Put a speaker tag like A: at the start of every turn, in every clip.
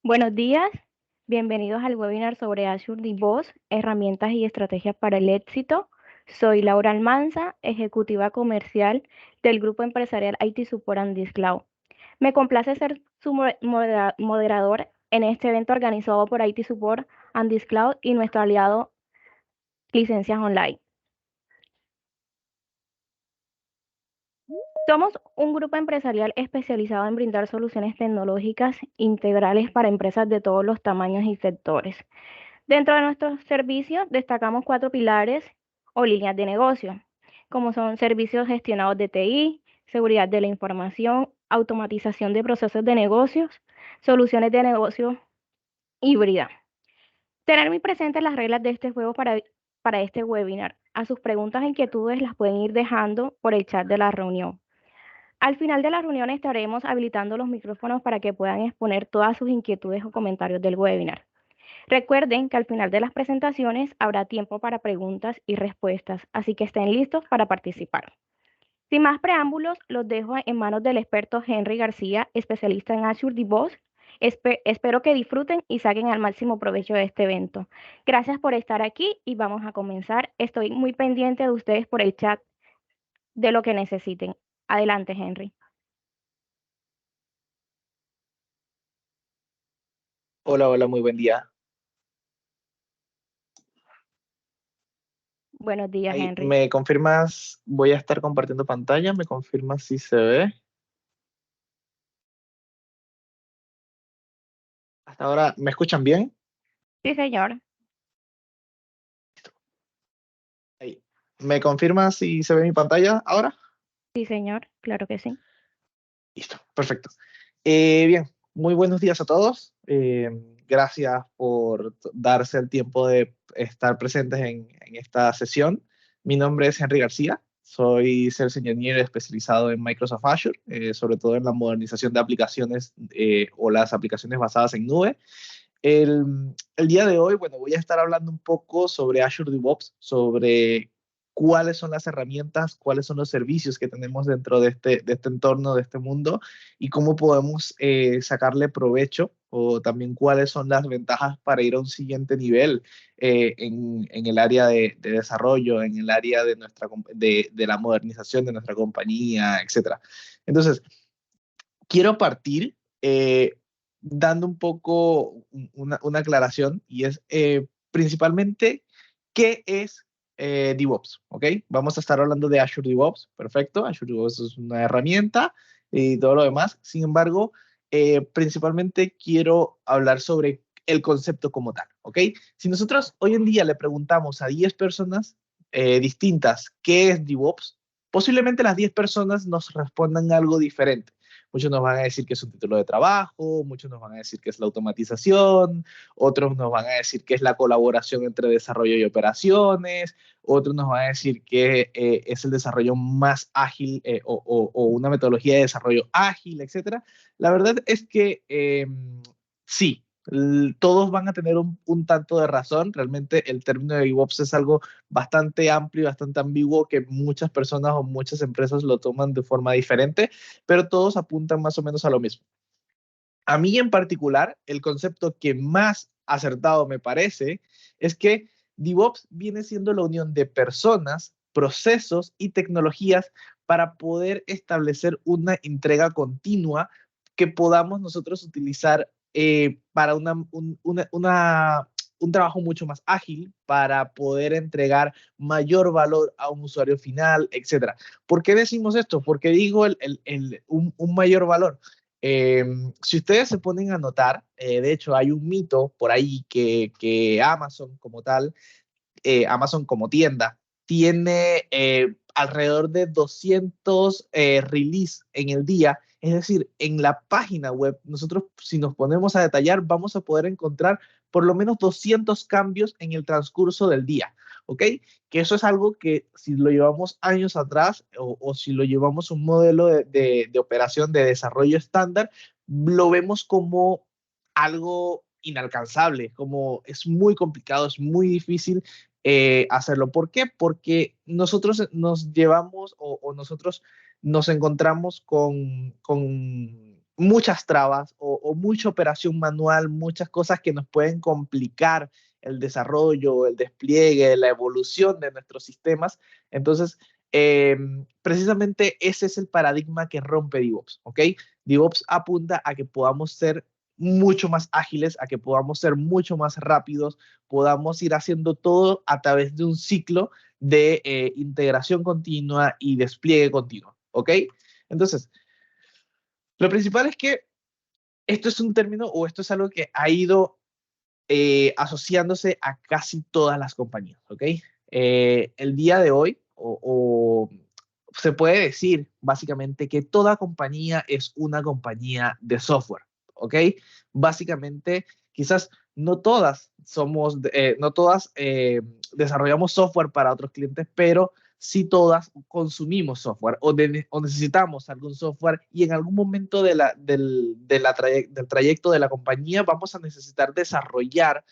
A: Buenos días, bienvenidos al webinar sobre Azure DevOps, herramientas y estrategias para el éxito. Soy Laura Almanza, ejecutiva comercial del grupo empresarial IT Support and Cloud. Me complace ser su moderador en este evento organizado por IT Support and Cloud y nuestro aliado Licencias Online. Somos un grupo empresarial especializado en brindar soluciones tecnológicas integrales para empresas de todos los tamaños y sectores. Dentro de nuestros servicios destacamos 4 pilares o líneas de negocio, como son servicios gestionados de TI, seguridad de la información, automatización de procesos de negocios, soluciones de negocio híbrida. Tener muy presentes las reglas de este juego para este webinar. A sus preguntas e inquietudes las pueden ir dejando por el chat de la reunión. Al final de la reunión estaremos habilitando los micrófonos para que puedan exponer todas sus inquietudes o comentarios del webinar. Recuerden que al final de las presentaciones habrá tiempo para preguntas y respuestas, así que estén listos para participar. Sin más preámbulos, los dejo en manos del experto Henry García, especialista en Azure DevOps. Espero que disfruten y saquen al máximo provecho de este evento. Gracias por estar aquí y vamos a comenzar. Estoy muy pendiente de ustedes por el chat de lo que necesiten. Adelante, Henry.
B: Hola, hola, muy buen día.
A: Buenos días,
B: Ahí,
A: Henry.
B: ¿me confirmas? Voy a estar compartiendo pantalla. ¿Me confirmas si se ve? Hasta ahora, ¿me escuchan bien?
A: Sí, señor.
B: Ahí. ¿Me confirmas si se ve mi pantalla ahora?
A: Sí, señor. Claro que sí.
B: Listo, perfecto. Bien, muy buenos días a todos. Gracias por darse el tiempo de estar presentes en esta sesión. Mi nombre es Henry García. Soy Sales Engineer especializado en Microsoft Azure, sobre todo en la modernización de aplicaciones o las aplicaciones basadas en nube. El día de hoy, bueno, voy a estar hablando un poco sobre Azure DevOps, sobre cuáles son las herramientas, cuáles son los servicios que tenemos dentro de este entorno, de este mundo, y cómo podemos sacarle provecho, o también cuáles son las ventajas para ir a un siguiente nivel en el área de desarrollo, en el área de la modernización de nuestra compañía, etcétera. Entonces, quiero partir dando un poco una aclaración y es principalmente qué es DevOps, ¿ok? Vamos a estar hablando de Azure DevOps, perfecto. Azure DevOps es una herramienta y todo lo demás. Sin embargo, principalmente quiero hablar sobre el concepto como tal, ¿ok? Si nosotros hoy en día le preguntamos a 10 personas distintas qué es DevOps, posiblemente las 10 personas nos respondan algo diferente. Muchos nos van a decir que es un título de trabajo, muchos nos van a decir que es la automatización, otros nos van a decir que es la colaboración entre desarrollo y operaciones, otros nos van a decir que es el desarrollo más ágil o una metodología de desarrollo ágil, etcétera. La verdad es que sí, todos van a tener un tanto de razón. Realmente el término de DevOps es algo bastante amplio y bastante ambiguo que muchas personas o muchas empresas lo toman de forma diferente, pero todos apuntan más o menos a lo mismo. A mí en particular, el concepto que más acertado me parece es que DevOps viene siendo la unión de personas, procesos y tecnologías para poder establecer una entrega continua que podamos nosotros utilizar para un trabajo mucho más ágil, para poder entregar mayor valor a un usuario final, etc. ¿Por qué decimos esto? Porque digo un mayor valor. Eh, si ustedes se ponen a notar, de hecho hay un mito por ahí que Amazon como tal, Amazon como tienda, tiene alrededor de 200 release en el día. Es decir, en la página web, nosotros si nos ponemos a detallar, vamos a poder encontrar por lo menos 200 cambios en el transcurso del día. ¿Ok? Que eso es algo que si lo llevamos años atrás o si lo llevamos un modelo de operación de desarrollo estándar, lo vemos como algo inalcanzable, como es muy complicado, es muy difícil hacerlo. ¿Por qué? Porque nosotros nos llevamos nosotros nos encontramos con muchas trabas o o mucha operación manual, muchas cosas que nos pueden complicar el desarrollo, el despliegue, la evolución de nuestros sistemas. Entonces, precisamente ese es el paradigma que rompe DevOps, ¿ok? DevOps apunta a que podamos ser mucho más ágiles, a que podamos ser mucho más rápidos, podamos ir haciendo todo a través de un ciclo de integración continua y despliegue continuo, ¿ok? Entonces, lo principal es que esto es un término o esto es algo que ha ido asociándose a casi todas las compañías, ¿ok? El día de hoy, o se puede decir básicamente que toda compañía es una compañía de software, ¿ok? Básicamente, quizás no todas no todas desarrollamos software para otros clientes, pero sí todas consumimos software o necesitamos algún software y en algún momento del trayecto de la compañía vamos a necesitar desarrollar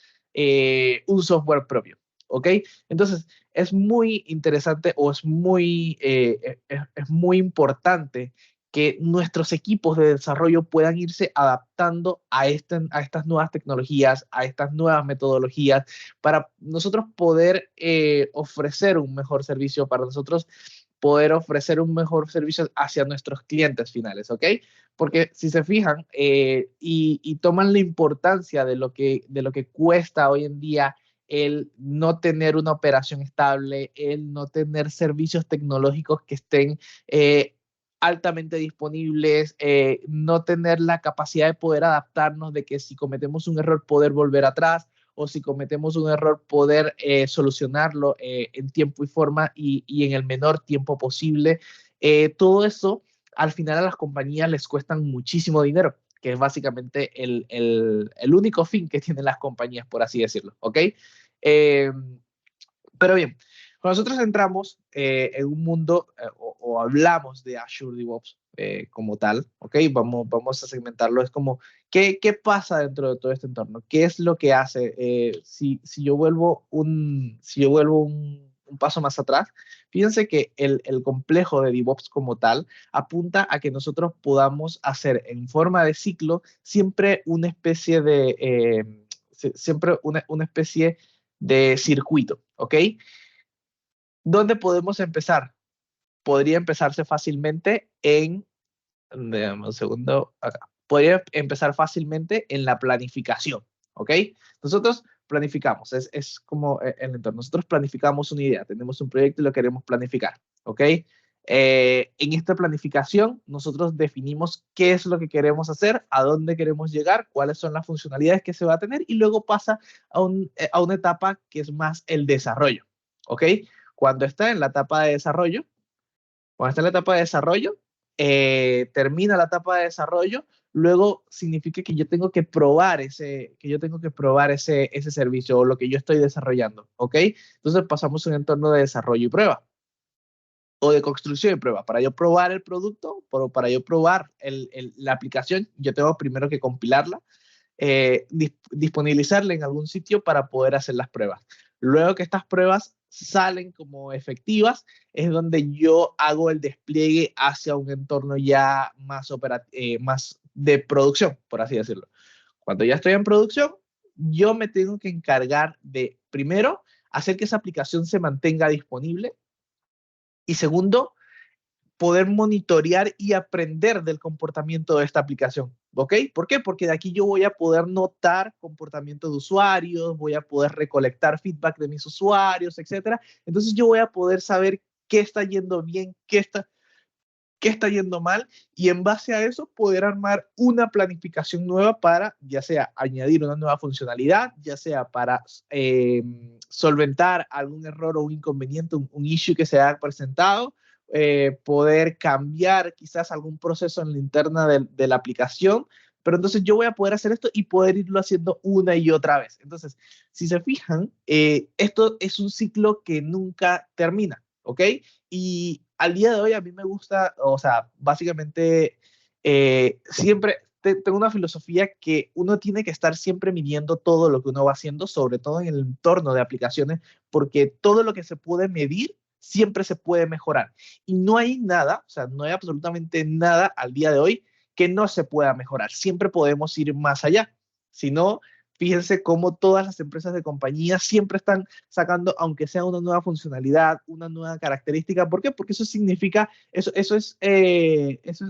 B: un software propio, ¿ok? Entonces, es muy interesante o es muy importante que nuestros equipos de desarrollo puedan irse adaptando a estas nuevas tecnologías, a estas nuevas metodologías, para nosotros poder ofrecer un mejor servicio, para nosotros poder ofrecer un mejor servicio hacia nuestros clientes finales, ¿ok? Porque si se fijan y toman la importancia de lo que cuesta hoy en día el no tener una operación estable, el no tener servicios tecnológicos que estén altamente disponibles, no tener la capacidad de poder adaptarnos, de que si cometemos un error poder volver atrás o si cometemos un error poder solucionarlo en tiempo y forma y en el menor tiempo posible. Todo eso al final a las compañías les cuestan muchísimo dinero, que es básicamente el único fin que tienen las compañías, por así decirlo, ¿ok? Eh, pero bien, cuando nosotros entramos en un mundo o hablamos de Azure DevOps como tal, ¿ok? Vamos a segmentarlo. Es como, ¿qué pasa dentro de todo este entorno? ¿Qué es lo que hace? Si yo vuelvo un paso más atrás, fíjense que el complejo de DevOps como tal apunta a que nosotros podamos hacer en forma de ciclo siempre una especie una especie de circuito, ¿ok? ¿Dónde podemos empezar? Podría empezarse fácilmente déjame un segundo, acá. Podría empezar fácilmente en la planificación, ¿ok? Nosotros planificamos, es como el entorno. Nosotros planificamos una idea, tenemos un proyecto y lo queremos planificar, ¿ok? En esta planificación, nosotros definimos qué es lo que queremos hacer, a dónde queremos llegar, cuáles son las funcionalidades que se va a tener y luego pasa a una etapa que es más el desarrollo, ¿ok? Cuando está en la etapa de desarrollo, cuando está en la etapa de desarrollo, termina la etapa de desarrollo, luego significa que yo tengo que probar ese servicio o lo que yo estoy desarrollando, ¿ok? Entonces pasamos a un entorno de desarrollo y prueba o de construcción y prueba. Para yo probar el producto, para yo probar la aplicación, yo tengo primero que compilarla, disponibilizarla en algún sitio para poder hacer las pruebas. Luego que estas pruebas salen como efectivas, es donde yo hago el despliegue hacia un entorno ya más de producción, por así decirlo. Cuando ya estoy en producción, yo me tengo que encargar de, primero, hacer que esa aplicación se mantenga disponible y segundo, poder monitorear y aprender del comportamiento de esta aplicación. ¿Ok? ¿Por qué? Porque de aquí yo voy a poder notar comportamiento de usuarios, voy a poder recolectar feedback de mis usuarios, etcétera. Entonces yo voy a poder saber qué está yendo bien, qué está yendo mal y en base a eso poder armar una planificación nueva para ya sea añadir una nueva funcionalidad, ya sea para solventar algún error o un inconveniente, un issue que se haya presentado, poder cambiar quizás algún proceso en la interna de la aplicación, pero entonces yo voy a poder hacer esto y poder irlo haciendo una y otra vez. Entonces, si se fijan, esto es un ciclo que nunca termina, ¿ok? Y al día de hoy a mí me gusta, o sea, básicamente siempre tengo una filosofía que uno tiene que estar siempre midiendo todo lo que uno va haciendo, sobre todo en el entorno de aplicaciones, porque todo lo que se puede medir siempre se puede mejorar. Y no hay nada, o sea, no hay absolutamente nada al día de hoy que no se pueda mejorar. Siempre podemos ir más allá. Si no, fíjense cómo todas las empresas de compañía siempre están sacando, aunque sea una nueva funcionalidad, una nueva característica. ¿Por qué? Porque eso significa, eso es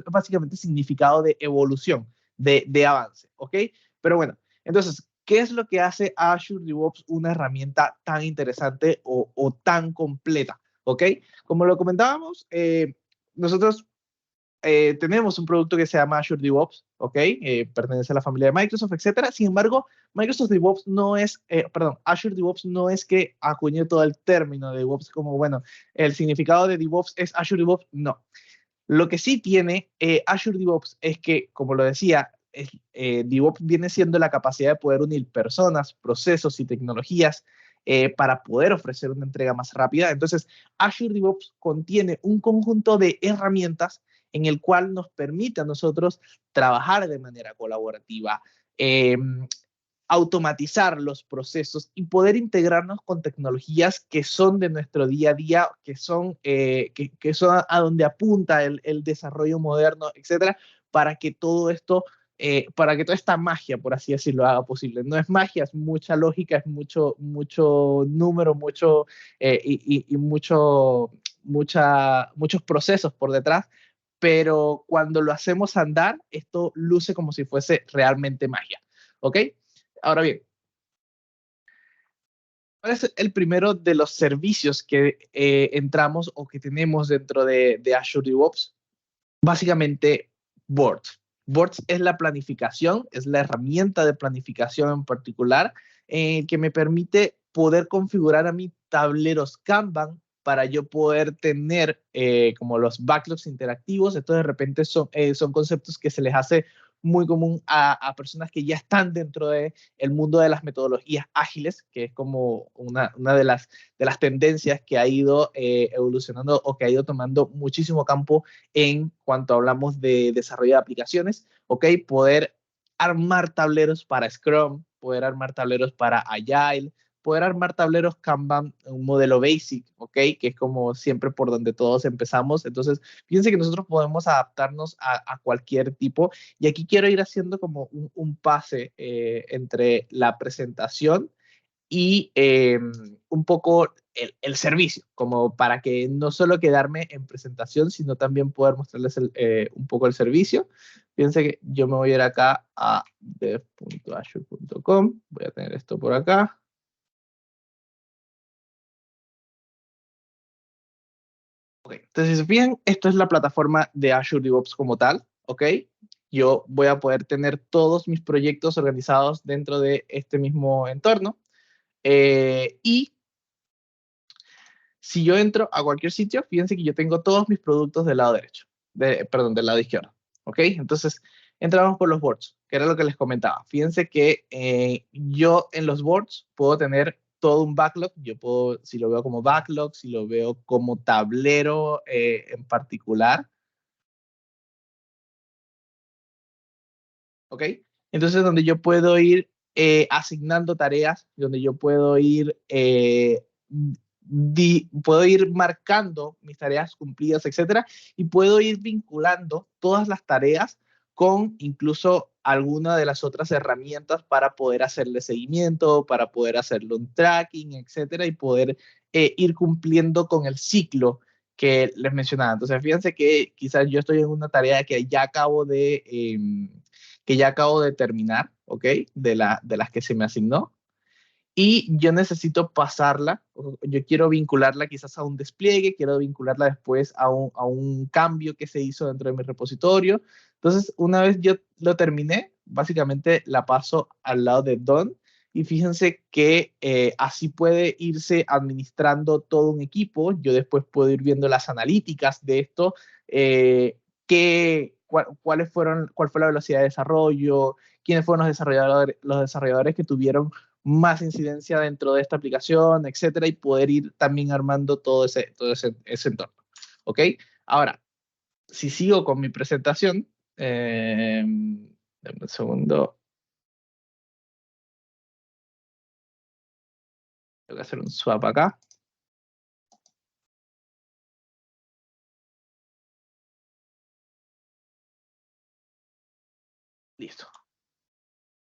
B: básicamente significado de evolución, de avance, ¿ok? Pero bueno, entonces, ¿qué es lo que hace Azure DevOps una herramienta tan interesante o tan completa? ¿Ok? Como lo comentábamos, nosotros tenemos un producto que se llama Azure DevOps, ¿ok? Pertenece a la familia de Microsoft, etcétera. Sin embargo, Microsoft DevOps no es, perdón, Azure DevOps no es que acuñe todo el término de DevOps como, bueno, el significado de DevOps es Azure DevOps, no. Lo que sí tiene Azure DevOps es que, como lo decía, DevOps viene siendo la capacidad de poder unir personas, procesos y tecnologías para poder ofrecer una entrega más rápida. Entonces, Azure DevOps contiene un conjunto de herramientas en el cual nos permite a nosotros trabajar de manera colaborativa, automatizar los procesos y poder integrarnos con tecnologías que son de nuestro día a día, que son a donde apunta el desarrollo moderno, etcétera, para que todo esto, para que toda esta magia, por así decirlo, haga posible. No es magia, es mucha lógica, es mucho número, muchos procesos por detrás, pero cuando lo hacemos andar, esto luce como si fuese realmente magia, ¿ok? Ahora bien, ¿cuál es el primero de los servicios que entramos o que tenemos dentro de Azure DevOps? Básicamente, Boards. Boards es la planificación, es la herramienta de planificación en particular que me permite poder configurar a mí tableros Kanban para yo poder tener como los backlogs interactivos. Esto de repente son conceptos que se les hace muy común a personas que ya están dentro del mundo de las metodologías ágiles, que es como una de las tendencias que ha ido evolucionando o que ha ido tomando muchísimo campo en cuanto hablamos de desarrollo de aplicaciones, ¿ok? Poder armar tableros para Scrum, poder armar tableros para Agile, poder armar tableros Kanban, un modelo basic, ¿ok? Que es como siempre por donde todos empezamos. Entonces, fíjense que nosotros podemos adaptarnos a cualquier tipo. Y aquí quiero ir haciendo como un pase entre la presentación y un poco el servicio, como para que no solo quedarme en presentación, sino también poder mostrarles un poco el servicio. Fíjense que yo me voy a ir acá a dev.azure.com, voy a tener esto por acá. Ok, entonces si se fijan, esto es la plataforma de Azure DevOps como tal, ¿ok? Yo voy a poder tener todos mis proyectos organizados dentro de este mismo entorno. Y si yo entro a cualquier sitio, fíjense que yo tengo todos mis productos del lado derecho, perdón, del lado izquierdo, ¿ok? Entonces, entramos por los boards, que era lo que les comentaba. Fíjense que yo en los boards puedo tener todo un backlog, yo puedo, si lo veo como backlog, si lo veo como tablero en particular, ¿ok? Entonces, donde yo puedo ir asignando tareas, donde yo puedo ir, puedo ir marcando mis tareas cumplidas, etcétera, y puedo ir vinculando todas las tareas con incluso alguna de las otras herramientas para poder hacerle seguimiento, para poder hacerle un tracking, etcétera, y poder ir cumpliendo con el ciclo que les mencionaba. Entonces, fíjense que quizás yo estoy en una tarea que ya acabo de terminar, ¿ok? De las que se me asignó. Y yo necesito pasarla, yo quiero vincularla quizás a un despliegue, quiero vincularla después a un cambio que se hizo dentro de mi repositorio. Entonces, una vez yo lo terminé, básicamente la paso al lado de Done y fíjense que así puede irse administrando todo un equipo. Yo después puedo ir viendo las analíticas de esto, cuál fue la velocidad de desarrollo, quiénes fueron los desarrolladores que tuvieron más incidencia dentro de esta aplicación, etcétera, y poder ir también armando ese entorno. ¿Ok? Ahora, si sigo con mi presentación, dame un segundo. Tengo que hacer un swap acá. Listo.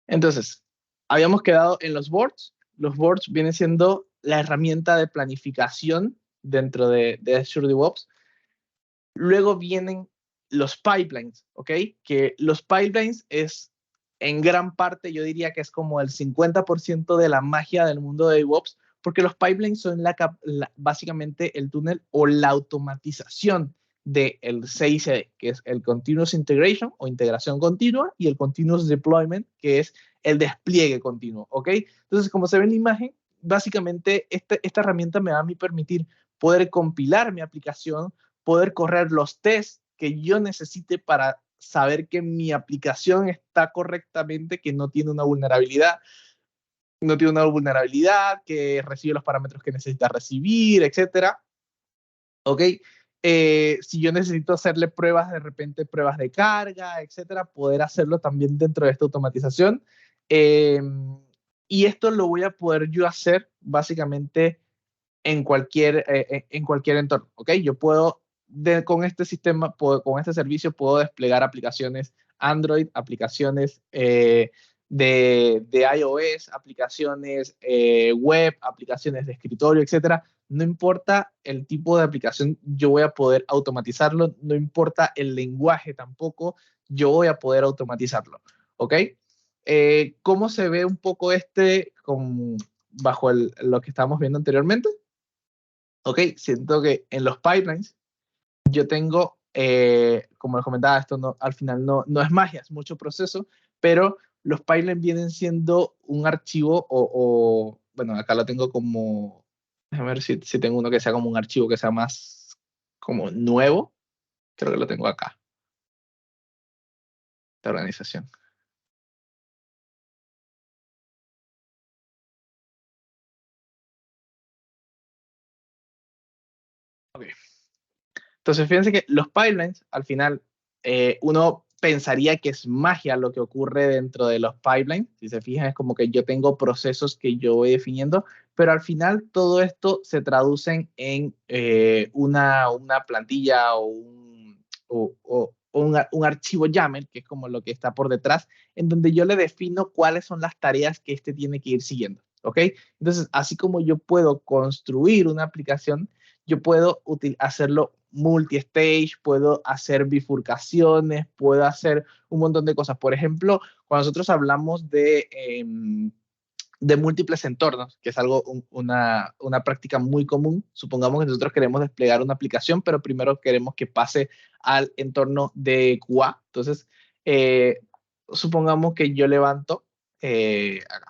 B: Entonces, habíamos quedado en los boards. Los boards vienen siendo la herramienta de planificación dentro de Azure DevOps. Luego vienen los pipelines, ¿ok? Que los pipelines es, en gran parte, yo diría que es como el 50% de la magia del mundo de DevOps, porque los pipelines son básicamente el túnel o la automatización del CICD, que es el Continuous Integration o integración continua, y el Continuous Deployment, que es el despliegue continuo, ¿ok? Entonces, como se ve en la imagen, básicamente esta herramienta me va a permitir poder compilar mi aplicación, poder correr los tests que yo necesite para saber que mi aplicación está correctamente, que no tiene una vulnerabilidad, que recibe los parámetros que necesita recibir, etcétera. ¿Ok? Si yo necesito hacerle pruebas, de repente pruebas de carga, etcétera, poder hacerlo también dentro de esta automatización. Y esto lo voy a poder yo hacer básicamente en cualquier entorno, ¿ok? Yo puedo, con este sistema, con este servicio, puedo desplegar aplicaciones Android, aplicaciones de iOS, aplicaciones web, aplicaciones de escritorio, etcétera. No importa el tipo de aplicación, yo voy a poder automatizarlo. No importa el lenguaje tampoco, yo voy a poder automatizarlo, ¿ok? ¿Cómo se ve un poco bajo lo que estábamos viendo anteriormente? Ok, siento que en los pipelines yo tengo, como les comentaba, esto no, al final no es magia, es mucho proceso, pero los pipelines vienen siendo un archivo bueno, acá lo tengo como, déjame ver si tengo uno que sea como un archivo que sea más como nuevo, creo que lo tengo acá, de organización. Ok. Entonces, fíjense que los pipelines, al final, uno pensaría que es magia lo que ocurre dentro de los pipelines. Si se fijan, es como que yo tengo procesos que yo voy definiendo, pero al final todo esto se traduce en una plantilla o un archivo YAML, que es como lo que está por detrás, en donde yo le defino cuáles son las tareas que este tiene que ir siguiendo. ¿Ok? Entonces, así como yo puedo construir una aplicación, yo puedo hacerlo multi-stage, puedo hacer bifurcaciones, puedo hacer un montón de cosas. Por ejemplo, cuando nosotros hablamos de múltiples entornos, que es algo, una práctica muy común, supongamos que nosotros queremos desplegar una aplicación, pero primero queremos que pase al entorno de QA. Entonces, supongamos que yo levanto, acá,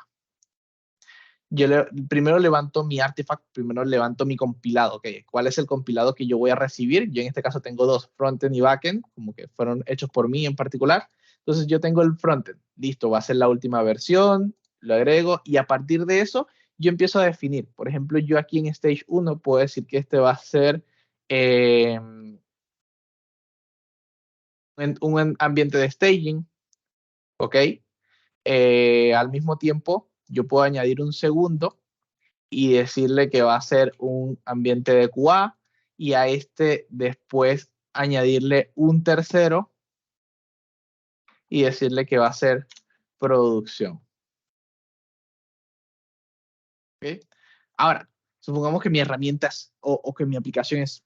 B: primero levanto mi artifact, primero levanto mi compilado, ¿ok? ¿Cuál es el compilado que yo voy a recibir? Yo en este caso tengo dos, frontend y backend, como que fueron hechos por mí en particular. Entonces yo tengo el frontend, listo, va a ser la última versión, lo agrego y a partir de eso yo empiezo a definir. Por ejemplo, yo aquí en Stage 1 puedo decir que este va a ser un ambiente de staging, ¿ok? Al mismo tiempo, yo puedo añadir un segundo y decirle que va a ser un ambiente de QA y a este después añadirle un tercero y decirle que va a ser producción. ¿Okay? Ahora, supongamos que mi herramienta o que mi aplicación es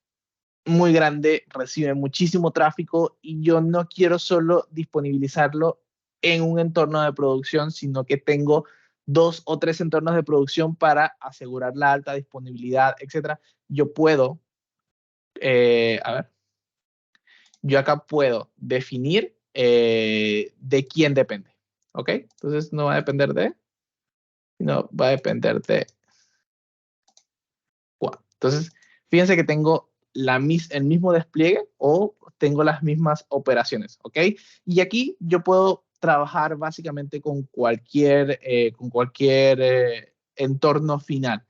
B: muy grande, recibe muchísimo tráfico y yo no quiero solo disponibilizarlo en un entorno de producción, sino que tengo 2 o 3 entornos de producción para asegurar la alta disponibilidad, etcétera. Yo puedo a ver, yo acá puedo definir de quién depende, ¿ok? Entonces no va a depender no va a depender de cuál. Entonces, fíjense que tengo el mismo despliegue o tengo las mismas operaciones, ¿ok? Y aquí yo puedo trabajar básicamente con cualquier entorno final.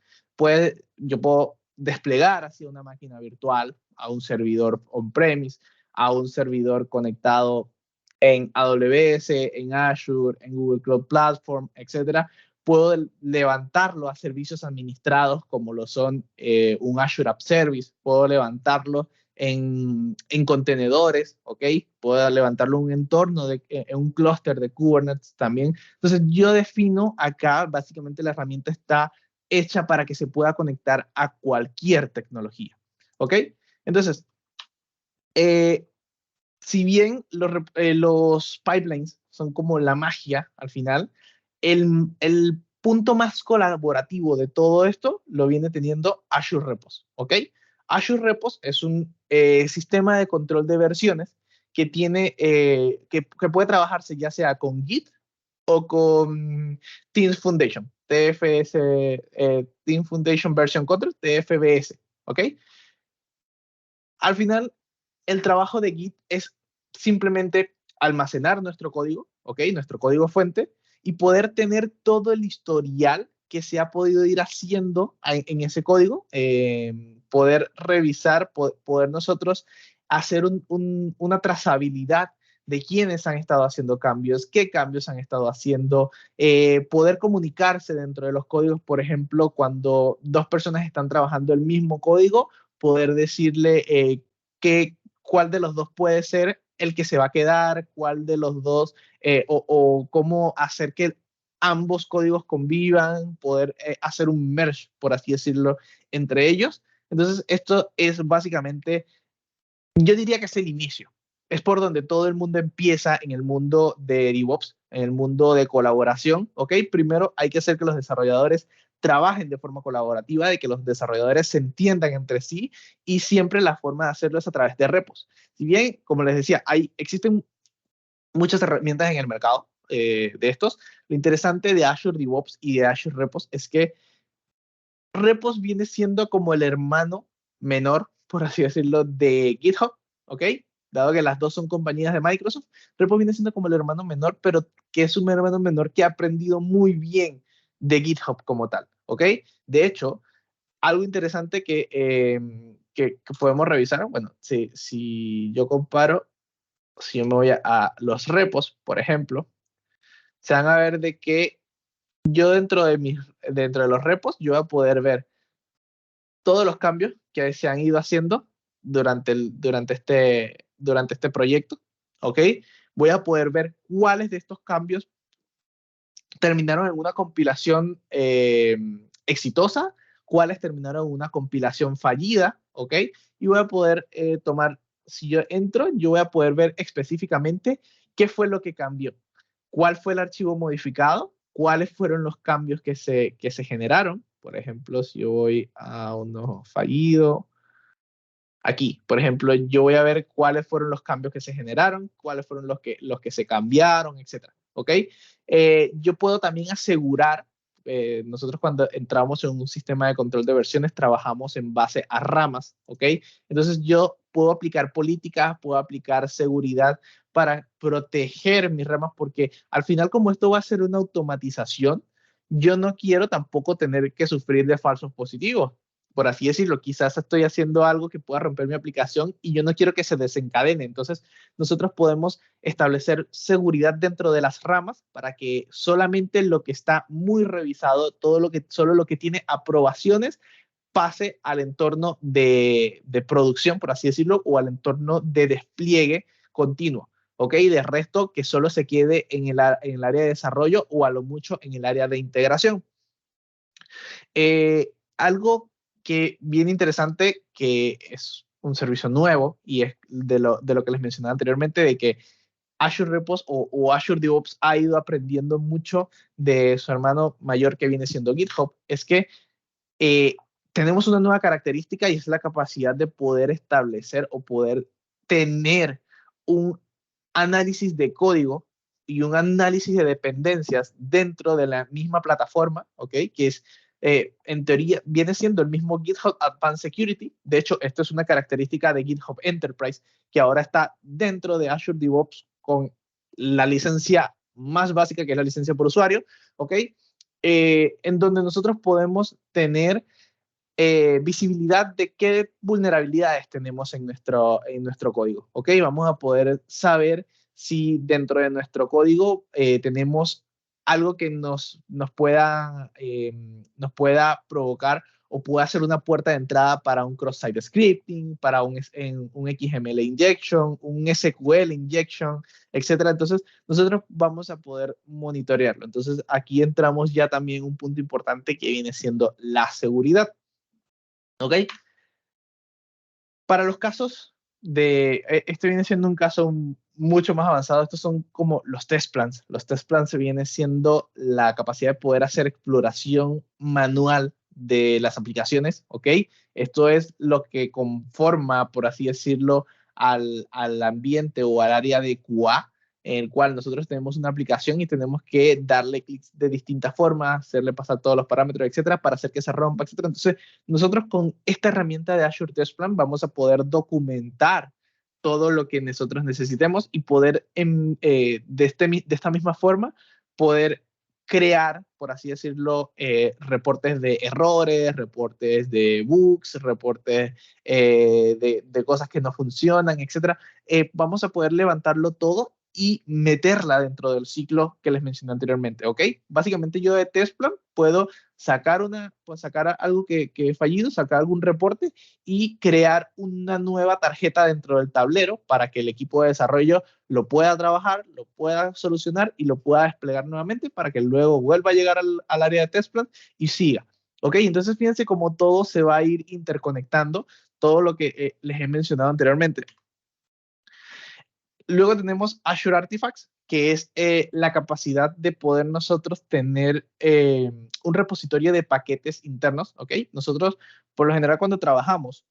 B: Yo puedo desplegar hacia una máquina virtual, a un servidor on-premise, a un servidor conectado en AWS, en Azure, en Google Cloud Platform, etcétera. Puedo levantarlo a servicios administrados como lo son un Azure App Service, puedo levantarlo en contenedores, ¿ok? Puedo levantarlo en un entorno, en un clúster de Kubernetes también. Entonces, yo defino acá, básicamente la herramienta está hecha para que se pueda conectar a cualquier tecnología, ¿ok? Entonces, eh, si bien los pipelines son como la magia al final, el punto más colaborativo de todo esto lo viene teniendo Azure Repos, ¿ok? Azure Repos es un sistema de control de versiones que tiene, que puede trabajarse ya sea con Git o con Teams Foundation, TFS, Team Foundation Version Control, TFVS, ¿ok? Al final, el trabajo de Git es simplemente almacenar nuestro código, ¿ok? Nuestro código fuente, y poder tener todo el historial que se ha podido ir haciendo en ese código, poder revisar, poder nosotros hacer una trazabilidad de quiénes han estado haciendo cambios, qué cambios han estado haciendo, poder comunicarse dentro de los códigos, por ejemplo, cuando dos personas están trabajando el mismo código, poder decirle cuál de los dos puede ser el que se va a quedar, cuál de los dos, o cómo hacer que ambos códigos convivan, poder hacer un merge, por así decirlo, entre ellos. Entonces, esto es básicamente, yo diría que es el inicio. Es por donde todo el mundo empieza en el mundo de DevOps, en el mundo de colaboración, ¿ok? Primero hay que hacer que los desarrolladores trabajen de forma colaborativa, de que los desarrolladores se entiendan entre sí, y siempre la forma de hacerlo es a través de repos. Si bien, como les decía, existen muchas herramientas en el mercado de estos, lo interesante de Azure DevOps y de Azure Repos es que Repos viene siendo como el hermano menor, por así decirlo, de GitHub, ¿ok? Dado que las dos son compañías de Microsoft, Repos viene siendo como el hermano menor, pero que es un hermano menor que ha aprendido muy bien de GitHub como tal, ¿ok? De hecho, algo interesante que podemos revisar, bueno, si yo comparo, si yo me voy a los repos, por ejemplo, se van a ver de que yo dentro de los repos, yo voy a poder ver todos los cambios que se han ido haciendo durante este proyecto, ¿ok? Voy a poder ver cuáles de estos cambios terminaron en una compilación exitosa, cuáles terminaron en una compilación fallida, ¿ok? Y voy a poder tomar, si yo entro, yo voy a poder ver específicamente qué fue lo que cambió, cuál fue el archivo modificado, cuáles fueron los cambios que se generaron. Por ejemplo, si yo voy a uno fallido, aquí, por ejemplo, yo voy a ver cuáles fueron los cambios que se generaron, cuáles fueron los que se cambiaron, etcétera. ¿Ok? Yo puedo también asegurar, nosotros cuando entramos en un sistema de control de versiones trabajamos en base a ramas, ¿ok? Entonces yo puedo aplicar políticas, puedo aplicar seguridad para proteger mis ramas, porque al final como esto va a ser una automatización, yo no quiero tampoco tener que sufrir de falsos positivos, por así decirlo. Quizás estoy haciendo algo que pueda romper mi aplicación y yo no quiero que se desencadene. Entonces, nosotros podemos establecer seguridad dentro de las ramas para que solamente lo que está muy revisado, solo lo que tiene aprobaciones, pase al entorno de producción, por así decirlo, o al entorno de despliegue continuo. ¿Ok? De resto, que solo se quede en el área de desarrollo o a lo mucho en el área de integración. Algo que bien interesante, que es un servicio nuevo y es de lo que les mencionaba anteriormente, de que Azure Repos o Azure DevOps ha ido aprendiendo mucho de su hermano mayor que viene siendo GitHub, es que eh, tenemos una nueva característica y es la capacidad de poder establecer o poder tener un análisis de código y un análisis de dependencias dentro de la misma plataforma, ¿ok? Que es, en teoría, viene siendo el mismo GitHub Advanced Security. De hecho, esto es una característica de GitHub Enterprise que ahora está dentro de Azure DevOps con la licencia más básica, que es la licencia por usuario, ¿ok? En donde nosotros podemos tener visibilidad de qué vulnerabilidades tenemos en nuestro código. ¿Ok? Vamos a poder saber si dentro de nuestro código tenemos algo que nos pueda provocar o puede ser una puerta de entrada para un cross-site scripting, para un XML injection, un SQL injection, etcétera. Entonces, nosotros vamos a poder monitorearlo. Entonces, aquí entramos ya también un punto importante que viene siendo la seguridad. ¿Ok? Para los casos este viene siendo un caso mucho más avanzado. Estos son como los test plans. Los test plans se viene siendo la capacidad de poder hacer exploración manual de las aplicaciones, ¿ok? Esto es lo que conforma, por así decirlo, al ambiente o al área de QA, en el cual nosotros tenemos una aplicación y tenemos que darle clics de distintas formas, hacerle pasar todos los parámetros, etcétera, para hacer que se rompa, etcétera. Entonces, nosotros con esta herramienta de Azure Test Plan vamos a poder documentar todo lo que nosotros necesitemos y poder, de esta misma forma, poder crear, por así decirlo, reportes de errores, reportes de bugs, reportes de cosas que no funcionan, etcétera. Vamos a poder levantarlo todo y meterla dentro del ciclo que les mencioné anteriormente, ¿ok? Básicamente yo de test plan puedo sacar algo que he fallido, sacar algún reporte y crear una nueva tarjeta dentro del tablero para que el equipo de desarrollo lo pueda trabajar, lo pueda solucionar y lo pueda desplegar nuevamente para que luego vuelva a llegar al área de test plan y siga. ¿Ok? Entonces fíjense cómo todo se va a ir interconectando, todo lo que les he mencionado anteriormente. Luego tenemos Azure Artifacts, que es la capacidad de poder nosotros tener un repositorio de paquetes internos, ¿ok? Nosotros, por lo general, cuando trabajamos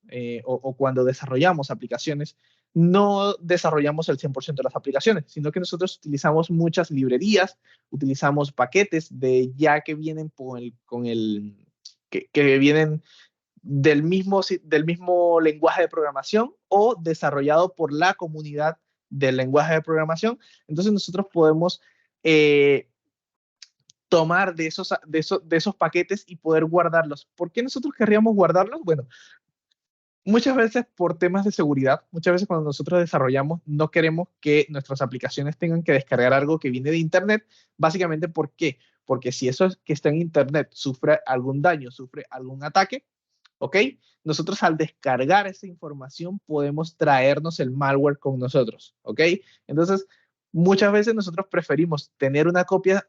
B: o cuando desarrollamos aplicaciones, no desarrollamos el 100% de las aplicaciones, sino que nosotros utilizamos muchas librerías, utilizamos paquetes de ya que vienen que vienen del mismo lenguaje de programación o desarrollado por la comunidad del lenguaje de programación. Entonces nosotros podemos tomar de esos paquetes y poder guardarlos. ¿Por qué nosotros querríamos guardarlos? Bueno, muchas veces por temas de seguridad, muchas veces cuando nosotros desarrollamos no queremos que nuestras aplicaciones tengan que descargar algo que viene de Internet. Básicamente, ¿por qué? Porque si eso que está en Internet sufre algún daño, sufre algún ataque, ¿ok? Nosotros al descargar esa información podemos traernos el malware con nosotros, ¿ok? Entonces, muchas veces nosotros preferimos tener una copia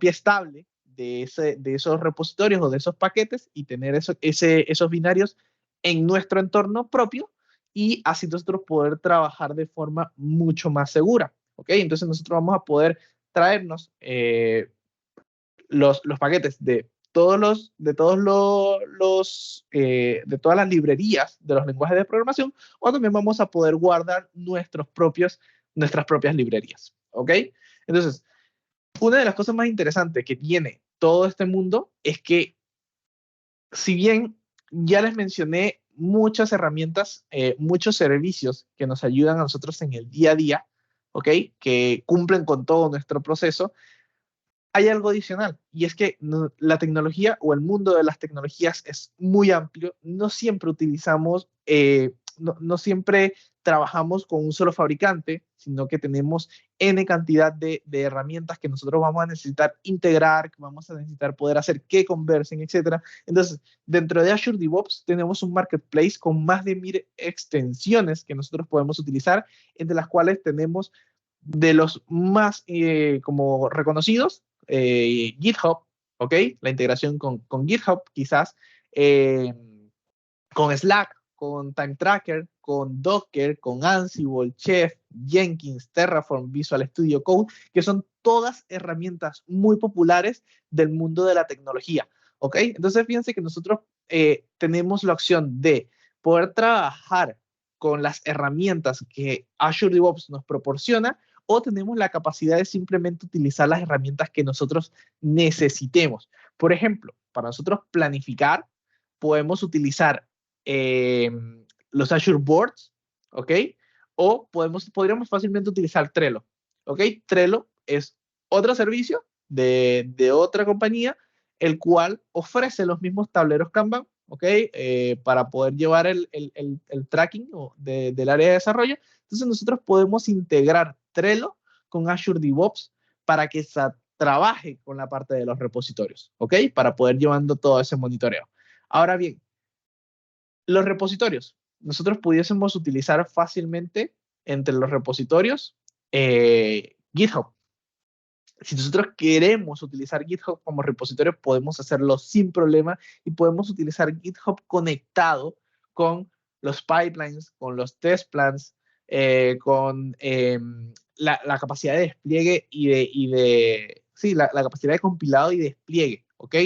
B: estable de esos repositorios o de esos paquetes y tener esos binarios en nuestro entorno propio y así nosotros poder trabajar de forma mucho más segura, ¿ok? Entonces nosotros vamos a poder traernos los paquetes de de todas las librerías de los lenguajes de programación, o también vamos a poder guardar nuestras propias librerías, ¿ok? Entonces, una de las cosas más interesantes que tiene todo este mundo es que, si bien ya les mencioné muchas herramientas, muchos servicios que nos ayudan a nosotros en el día a día, ¿ok? Que cumplen con todo nuestro proceso, hay algo adicional y es que la tecnología o el mundo de las tecnologías es muy amplio. No siempre no siempre trabajamos con un solo fabricante, sino que tenemos N cantidad de herramientas que nosotros vamos a necesitar integrar, que vamos a necesitar poder hacer que conversen, etcétera. Entonces, dentro de Azure DevOps tenemos un marketplace con más de 1000 extensiones que nosotros podemos utilizar, entre las cuales tenemos de los más como reconocidos, GitHub, ¿ok? La integración con GitHub, quizás, con Slack, con Time Tracker, con Docker, con Ansible, Chef, Jenkins, Terraform, Visual Studio Code, que son todas herramientas muy populares del mundo de la tecnología, ¿ok? Entonces, fíjense que nosotros tenemos la opción de poder trabajar con las herramientas que Azure DevOps nos proporciona, o tenemos la capacidad de simplemente utilizar las herramientas que nosotros necesitemos. Por ejemplo, para nosotros planificar, podemos utilizar eh, los Azure Boards, ¿ok? O podríamos fácilmente utilizar Trello, ¿ok? Trello es otro servicio de otra compañía, el cual ofrece los mismos tableros Kanban, ¿ok? Para poder llevar el tracking del área de desarrollo. Entonces nosotros podemos integrar Trello con Azure DevOps para que se trabaje con la parte de los repositorios, ¿ok? Para poder llevando todo ese monitoreo. Ahora bien, los repositorios. Nosotros pudiésemos utilizar fácilmente entre los repositorios GitHub. Si nosotros queremos utilizar GitHub como repositorio, podemos hacerlo sin problema y podemos utilizar GitHub conectado con los pipelines, con los test plans, con la capacidad de despliegue sí, la capacidad de compilado y despliegue, ¿ok?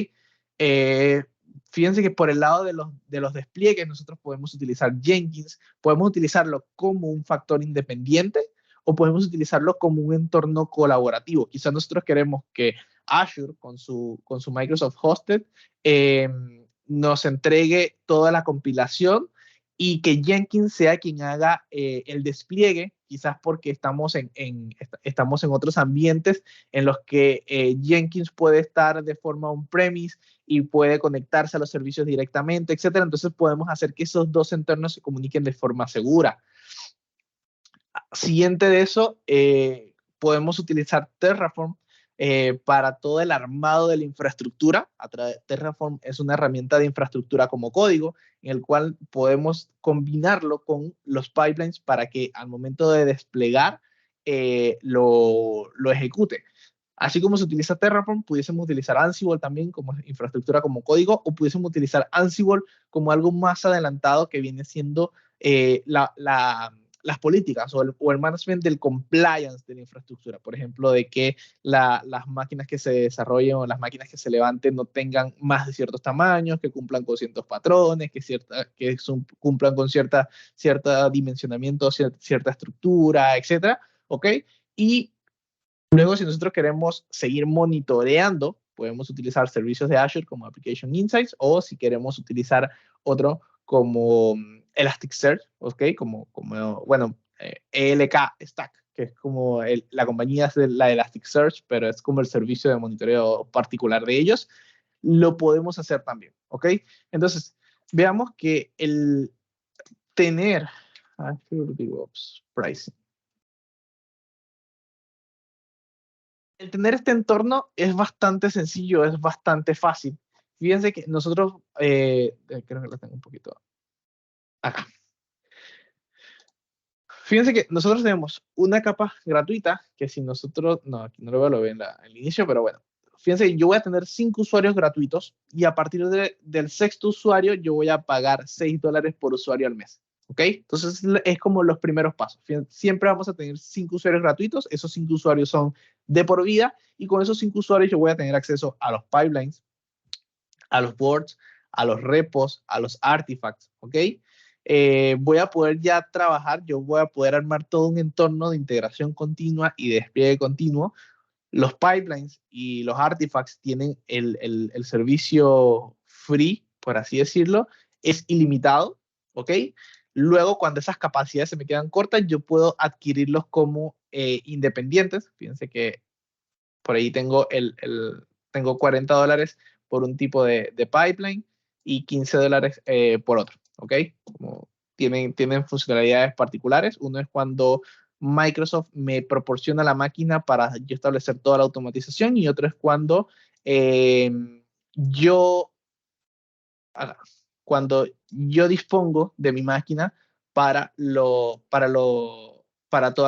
B: Fíjense que por el lado de los despliegues nosotros podemos utilizar Jenkins, podemos utilizarlo como un factor independiente o podemos utilizarlo como un entorno colaborativo. Quizás nosotros queremos que Azure con su Microsoft Hosted nos entregue toda la compilación y que Jenkins sea quien haga el despliegue, quizás porque estamos estamos en otros ambientes en los que Jenkins puede estar de forma on-premise y puede conectarse a los servicios directamente, etcétera. Entonces podemos hacer que esos dos entornos se comuniquen de forma segura. Siguiente de eso, podemos utilizar Terraform para todo el armado de la infraestructura. Terraform es una herramienta de infraestructura como código en el cual podemos combinarlo con los pipelines para que al momento de desplegar lo ejecute. Así como se utiliza Terraform, pudiésemos utilizar Ansible también como infraestructura como código o pudiésemos utilizar Ansible como algo más adelantado que viene siendo las políticas o el management del compliance de la infraestructura. Por ejemplo, de que las máquinas que se desarrollen o las máquinas que se levanten no tengan más de ciertos tamaños, que cumplan con ciertos patrones, cumplan con cierta dimensionamiento, cierta estructura, etcétera. ¿Ok? Y luego, si nosotros queremos seguir monitoreando, podemos utilizar servicios de Azure como Application Insights o si queremos utilizar otro como Elasticsearch, ¿ok? Bueno, ELK Stack, que es como la compañía es la Elasticsearch, pero es como el servicio de monitoreo particular de ellos. Lo podemos hacer también, ¿ok? Entonces, veamos que el tener Azure DevOps Pricing. El tener este entorno es bastante sencillo, es bastante fácil. Fíjense que nosotros, creo que lo tengo un poquito acá. Fíjense que nosotros tenemos una capa gratuita, que si nosotros, no, aquí no lo veo, lo veo en el inicio, pero bueno. Fíjense que yo voy a tener 5 usuarios gratuitos y a partir del sexto usuario yo voy a pagar $6 por usuario al mes. ¿Ok? Entonces es como los primeros pasos. Siempre vamos a tener 5 usuarios gratuitos. Esos 5 usuarios son de por vida y con esos 5 usuarios yo voy a tener acceso a los pipelines, a los boards, a los repos, a los artifacts. ¿Ok? Voy a poder ya trabajar, yo voy a poder armar todo un entorno de integración continua y de despliegue continuo. Los pipelines y los artifacts tienen el servicio free, por así decirlo, es ilimitado, ¿ok? Luego, cuando esas capacidades se me quedan cortas, yo puedo adquirirlos como independientes. Fíjense que por ahí tengo $40 por un tipo de pipeline y $15 por otro, ¿ok? Como tienen funcionalidades particulares. Uno es cuando Microsoft me proporciona la máquina para yo establecer toda la automatización y otro es eh, yo, cuando yo dispongo de mi máquina para toda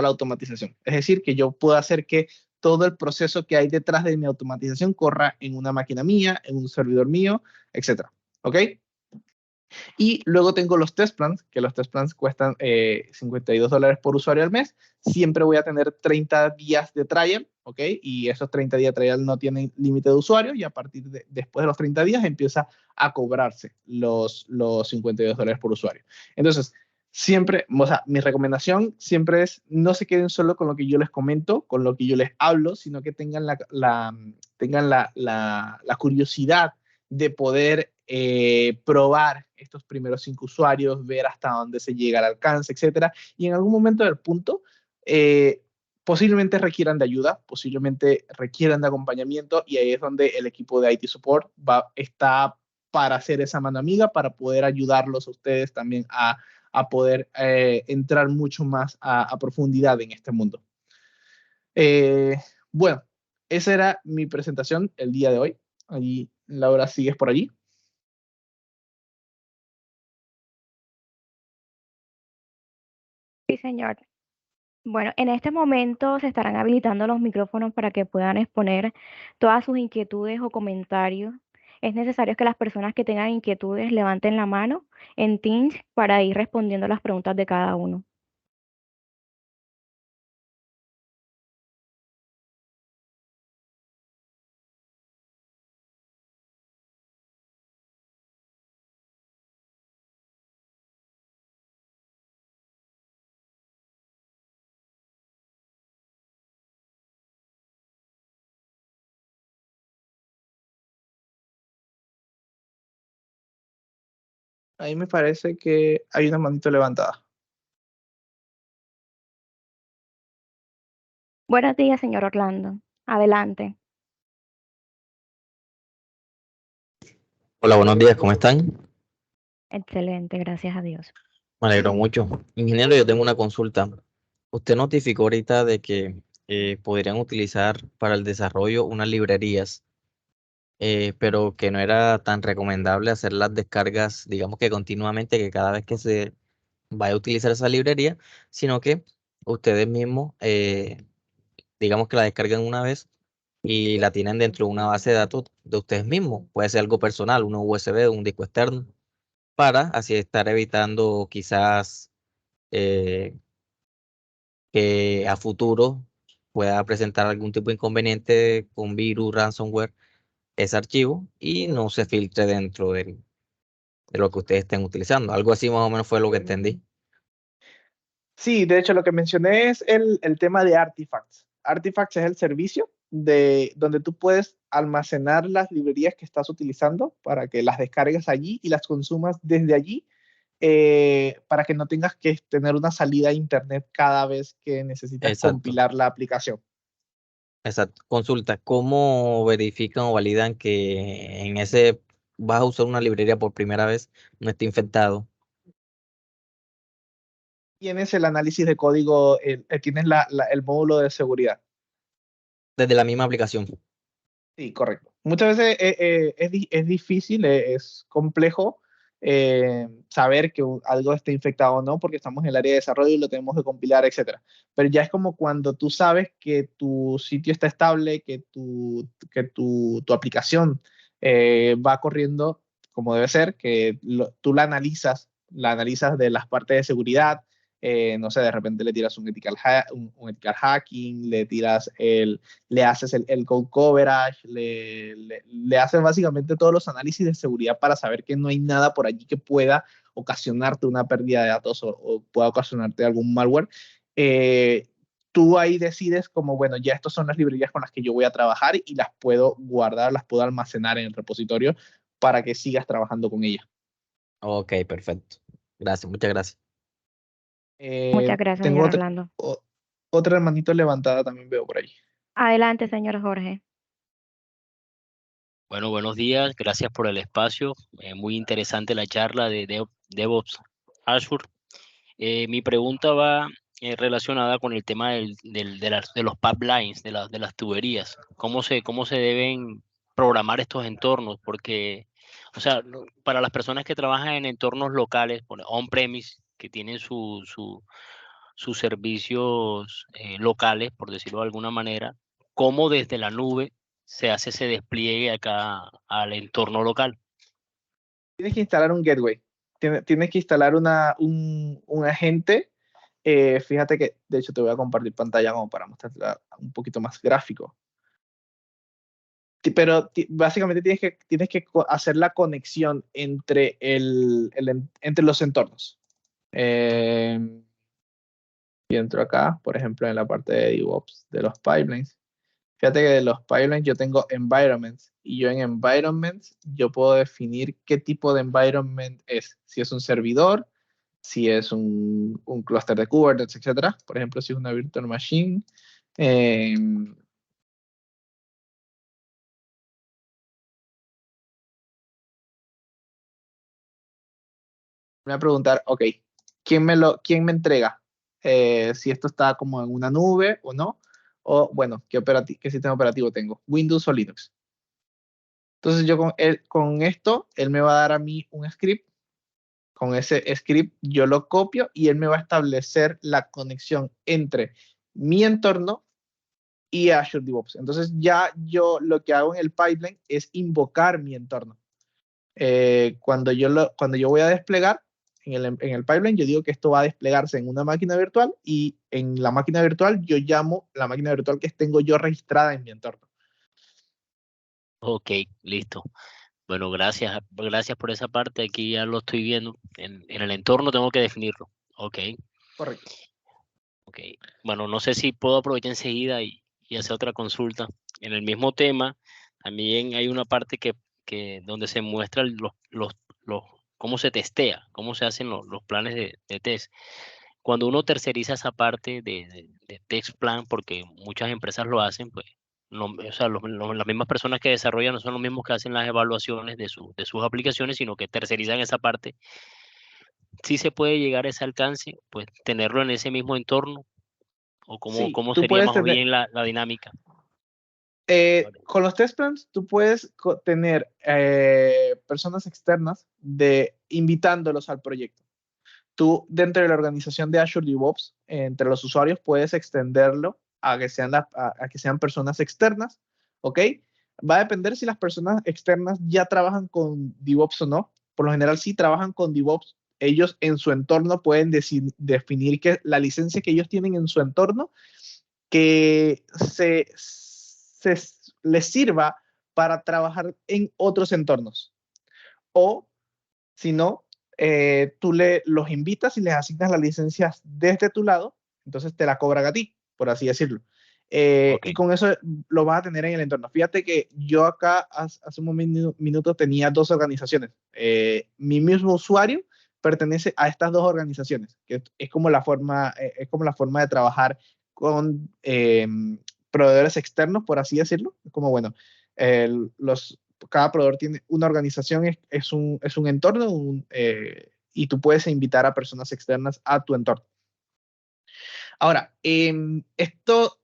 B: la automatización. Es decir, que yo puedo hacer que todo el proceso que hay detrás de mi automatización corra en una máquina mía, en un servidor mío, etcétera. ¿Ok? Y luego tengo los test plans, que los test plans cuestan $52 por usuario al mes. Siempre voy a tener 30 días de trial, ¿ok? Y esos 30 días de trial no tienen límite de usuario y a partir después de los 30 días empieza a cobrarse los $52 por usuario. Entonces, siempre, o sea, mi recomendación siempre es no se queden solo con lo que yo les comento, con lo que yo les hablo, sino que tengan la curiosidad de poder probar estos primeros 5 usuarios, ver hasta dónde se llega al alcance, etcétera. Y en algún momento del punto, posiblemente requieran de ayuda, posiblemente requieran de acompañamiento y ahí es donde el equipo de IT Support está para hacer esa mano amiga, para poder ayudarlos a ustedes también a poder entrar mucho más a profundidad en este mundo. Bueno, esa era mi presentación el día de hoy. Allí, Laura, ¿sigues por allí?
A: Sí, señor. Bueno, en este momento se estarán habilitando los micrófonos para que puedan exponer todas sus inquietudes o comentarios. Es necesario que las personas que tengan inquietudes levanten la mano en Teams para ir respondiendo las preguntas de cada uno.
B: Ahí me parece que hay una manito levantada.
A: Buenos días, señor Orlando. Adelante.
C: Hola, buenos días, ¿cómo están?
A: Excelente, gracias a Dios.
C: Me alegro mucho. Ingeniero, yo tengo una consulta. Usted notificó ahorita de que podrían utilizar para el desarrollo unas librerías, pero que no era tan recomendable hacer las descargas, digamos que continuamente, que cada vez que se vaya a utilizar esa librería, sino que ustedes mismos, digamos que la descargan una vez y la tienen dentro de una base de datos de ustedes mismos. Puede ser algo personal, uno USB, un disco externo, para así estar evitando quizás eh, que a futuro pueda presentar algún tipo de inconveniente con virus, ransomware, ese archivo y no se filtre dentro de lo que ustedes estén utilizando. Algo así más o menos fue lo que entendí.
B: Sí, de hecho lo que mencioné es el tema de Artifacts. Artifacts es el servicio donde tú puedes almacenar las librerías que estás utilizando para que las descargues allí y las consumas desde allí, para que no tengas que tener una salida a internet cada vez que necesitas
C: Exacto,
B: compilar la aplicación.
C: exacto. Consulta, ¿cómo verifican o validan que en ese vas a usar una librería por primera vez no esté infectado?
B: Tienes el análisis de código, tienes el módulo de seguridad.
C: Desde la misma aplicación.
B: Sí, correcto. Muchas veces es difícil, es complejo saber que algo está infectado o no, porque estamos en el área de desarrollo y lo tenemos que compilar, etcétera. Pero ya es como cuando tú sabes que tu sitio está estable, que tu aplicación va corriendo como debe ser, que tú la analizas de las partes de seguridad. No sé, de repente le tiras un ethical hacking, le haces el code coverage, le haces básicamente todos los análisis de seguridad para saber que no hay nada por allí que pueda ocasionarte una pérdida de datos o pueda ocasionarte algún malware. Eh, Tú ahí decides como, bueno, ya estas son las librerías con las que yo voy a trabajar y las puedo guardar, las puedo almacenar en el repositorio para que sigas trabajando con ellas.
C: Ok, perfecto. Gracias, muchas gracias.
A: Muchas gracias,
B: Tengo
A: señor Orlando.
B: otra hermanito levantada también veo por ahí.
A: Adelante, señor Jorge.
D: Bueno, buenos días, gracias por el espacio. Muy interesante la charla de DevOps Azure. Mi pregunta va relacionada con el tema de los pipelines, de las tuberías. ¿Cómo se deben programar estos entornos? Porque, o sea, para las personas que trabajan en entornos locales, on-premise, que tienen sus servicios locales, por decirlo de alguna manera, ¿cómo desde la nube se hace ese despliegue acá al entorno local?
B: Tienes que instalar un gateway, tienes que instalar un agente. Fíjate que, de hecho, te voy a compartir pantalla como para mostrarla un poquito más gráfico. Pero básicamente tienes que hacer la conexión entre los entornos. Eh, y entro acá, por ejemplo, en la parte de DevOps de los pipelines. Fíjate que de los pipelines yo tengo environments y yo en environments yo puedo definir qué tipo de environment es. Si es un servidor, si es un clúster de Kubernetes, etcétera. Por ejemplo, si es una virtual machine. eh, Me voy a preguntar, ok, ¿quién me entrega? Si esto está como en una nube o no. O bueno, ¿qué sistema operativo tengo? Windows o Linux. Entonces yo con esto, él me va a dar a mí un script Con ese script yo lo copio y él me va a establecer la conexión entre mi entorno y Azure DevOps. Entonces ya yo lo que hago en el pipeline es invocar mi entorno. Cuando yo voy a desplegar en el pipeline, yo digo que esto va a desplegarse en una máquina virtual y en la máquina virtual yo llamo la máquina virtual que tengo yo registrada en mi entorno.
D: Ok, listo. Bueno, gracias por esa parte. Aquí ya lo estoy viendo. En el entorno tengo que definirlo. Ok,
B: Correcto.
D: ok. Bueno, no sé si puedo aprovechar enseguida y hacer otra consulta. En el mismo tema, también hay una parte que donde se muestran cómo se testea, cómo se hacen los planes de test. Cuando uno terceriza esa parte de test plan, porque muchas empresas lo hacen, pues no, o sea, las mismas personas que desarrollan no son los mismos que hacen las evaluaciones de sus aplicaciones, sino que tercerizan esa parte. Sí se puede llegar a ese alcance, pues tenerlo en ese mismo entorno, o
B: Sí,
D: cómo
B: tú
D: sería
B: puedes
D: más
B: tener,
D: bien la dinámica.
B: con los test plans, tú puedes tener personas externas invitándolos al proyecto. Tú, dentro de la organización de Azure DevOps, entre los usuarios, puedes extenderlo a que sean personas externas, ¿ok? Va a depender si las personas externas ya trabajan con DevOps o no. Por lo general, sí trabajan con DevOps. Ellos en su entorno pueden definir que la licencia que ellos tienen en su entorno que les sirva para trabajar en otros entornos. O, si no, tú los invitas y les asignas las licencias desde tu lado, entonces te la cobran a ti, por así decirlo.
D: Ok,
B: Y con eso lo vas a tener en el entorno. Fíjate que yo acá hace un minuto tenía dos organizaciones. Mi mismo usuario pertenece a estas dos organizaciones, que es como la forma de trabajar con proveedores externos, por así decirlo. Es como, bueno, cada proveedor tiene una organización, es un entorno, y tú puedes invitar a personas externas a tu entorno. Ahora, estos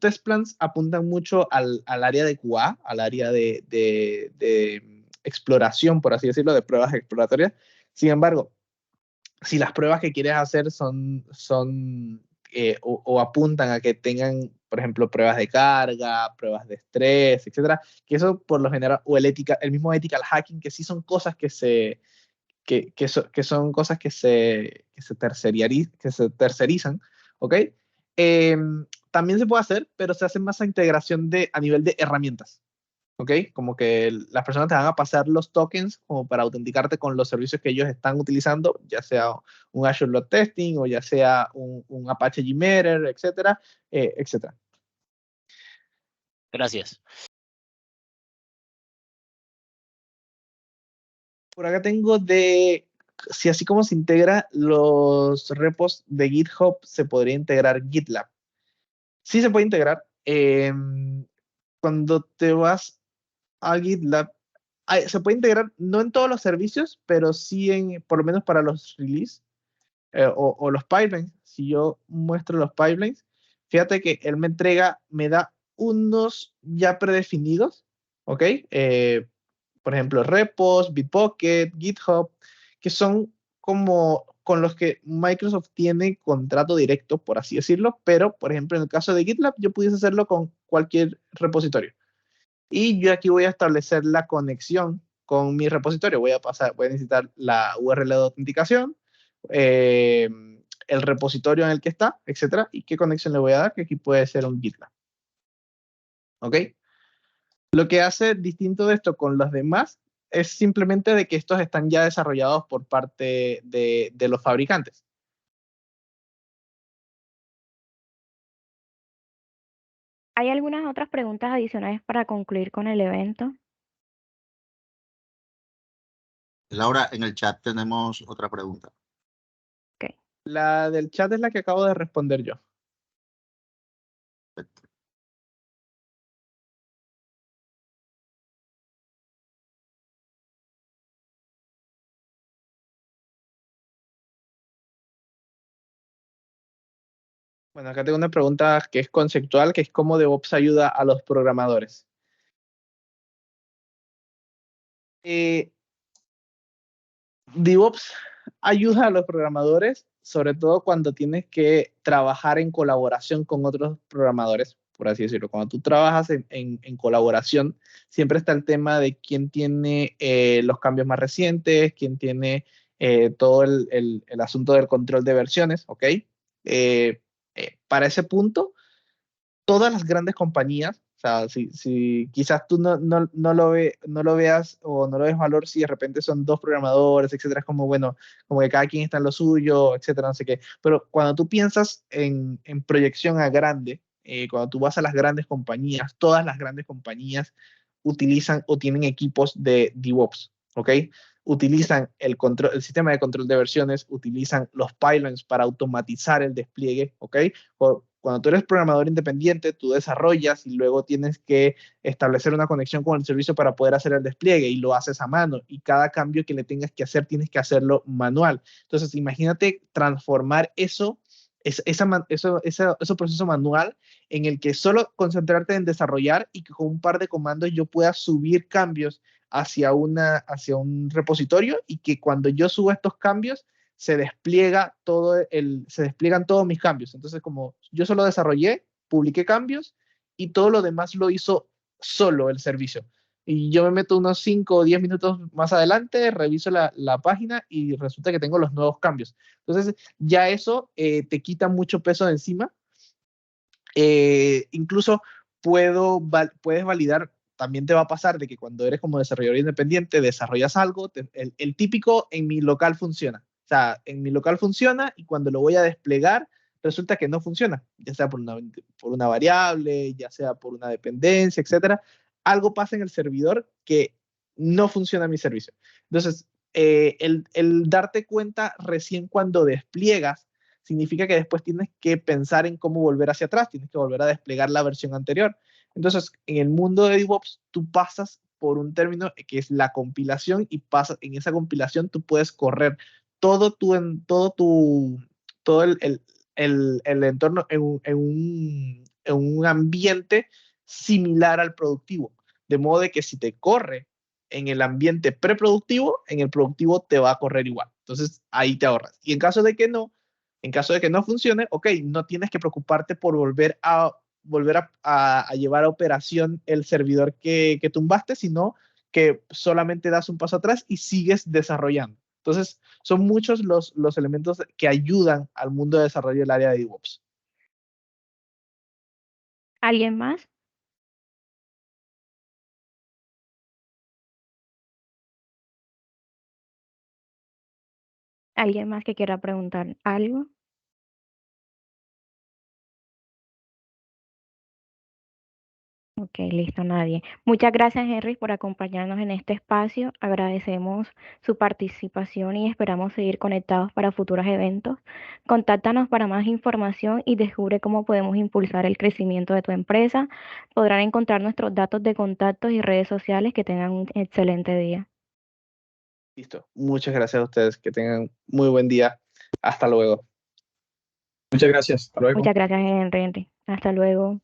B: test plans apuntan mucho al área de QA, al área de exploración, por así decirlo, de pruebas exploratorias. Sin embargo, si las pruebas que quieres hacer o apuntan a que tengan, por ejemplo, pruebas de carga, pruebas de estrés, etcétera, que eso por lo general, o el mismo ethical hacking, que sí son cosas que son cosas que se tercerizan, ¿ok? También se puede hacer, pero se hace más a integración a nivel de herramientas, ¿ok? Como que las personas te van a pasar los tokens como para autenticarte con los servicios que ellos están utilizando, ya sea un Azure Load Testing o ya sea un Apache Gmeter, etcétera, etcétera.
D: gracias.
B: Por acá tengo si así como se integra los repos de GitHub, se podría integrar GitLab. Sí se puede integrar. Cuando te vas a GitLab, se puede integrar no en todos los servicios, pero sí por lo menos para los release o los pipelines. Si yo muestro los pipelines, fíjate que él me da unos ya predefinidos, ¿ok? Por ejemplo, repos, Bitbucket, GitHub, que son como con los que Microsoft tiene contrato directo, por así decirlo, pero, por ejemplo, en el caso de GitLab, yo pudiese hacerlo con cualquier repositorio. Y yo aquí voy a establecer la conexión con mi repositorio. Voy a necesitar la URL de autenticación, eh, el repositorio en el que está, etcétera, y qué conexión le voy a dar, que aquí puede ser un GitLab. ¿Ok? Lo que hace distinto de esto con los demás es simplemente de que estos están ya desarrollados por parte de los fabricantes.
A: ¿Hay algunas otras preguntas adicionales para concluir con el evento?
E: Laura, en el chat tenemos otra pregunta.
A: Ok.
B: La del chat es la que acabo de responder yo.
E: Perfecto.
B: Bueno, acá tengo una pregunta que es conceptual, que es cómo DevOps ayuda a los programadores. DevOps ayuda a los programadores, sobre todo cuando tienes que trabajar en colaboración con otros programadores, por así decirlo. Cuando tú trabajas en colaboración, siempre está el tema de quién tiene los cambios más recientes, quién tiene todo el asunto del control de versiones, ¿ok? Para ese punto, todas las grandes compañías, o sea, si quizás tú no lo veas o no lo ves valor si de repente son dos programadores, etcétera, es como, bueno, como que cada quien está en lo suyo, etcétera, no sé qué. Pero cuando tú piensas en proyección a grande, cuando tú vas a las grandes compañías, todas las grandes compañías utilizan o tienen equipos de DevOps, ¿ok? Utilizan el sistema de control de versiones, utilizan los pipelines para automatizar el despliegue, ¿ok? Cuando tú eres programador independiente, tú desarrollas y luego tienes que establecer una conexión con el servicio para poder hacer el despliegue y lo haces a mano. Y cada cambio que le tengas que hacer, tienes que hacerlo manual. Entonces, imagínate transformar eso, ese proceso manual en el que solo concentrarte en desarrollar y que con un par de comandos yo pueda subir cambios hacia un repositorio y que cuando yo suba estos cambios, se despliegan todos mis cambios. Entonces, como yo solo desarrollé, publiqué cambios y todo lo demás lo hizo solo el servicio. Y yo me meto unos 5 o 10 minutos más adelante, reviso la página y resulta que tengo los nuevos cambios. Entonces, ya eso te quita mucho peso de encima. Incluso puedes validar, también te va a pasar de que cuando eres como desarrollador independiente, desarrollas algo, el típico en mi local funciona. O sea, en mi local funciona y cuando lo voy a desplegar, resulta que no funciona, ya sea por una variable, ya sea por una dependencia, etcétera. Algo pasa en el servidor que no funciona mi servicio. Entonces, el darte cuenta recién cuando despliegas significa que después tienes que pensar en cómo volver hacia atrás, tienes que volver a desplegar la versión anterior. Entonces, en el mundo de DevOps, tú pasas por un término que es la compilación y en esa compilación tú puedes correr todo el entorno en un ambiente similar al productivo. De modo de que si te corre en el ambiente preproductivo, en el productivo te va a correr igual. Entonces, ahí te ahorras. Y en caso de que no funcione, ok, no tienes que preocuparte por volver a llevar a operación el servidor que tumbaste, sino que solamente das un paso atrás y sigues desarrollando. Entonces, son muchos los elementos que ayudan al mundo de desarrollo del área de DevOps.
A: ¿Alguien más? ¿Alguien más que quiera preguntar algo? Ok, listo, nadie. Muchas gracias, Henry, por acompañarnos en este espacio. Agradecemos su participación y esperamos seguir conectados para futuros eventos. Contáctanos para más información y descubre cómo podemos impulsar el crecimiento de tu empresa. Podrán encontrar nuestros datos de contactos y redes sociales. Que tengan un excelente día.
B: Listo. Muchas gracias a ustedes. Que tengan muy buen día. Hasta luego.
F: Muchas gracias. Hasta luego.
A: Muchas gracias, Henry. Hasta luego.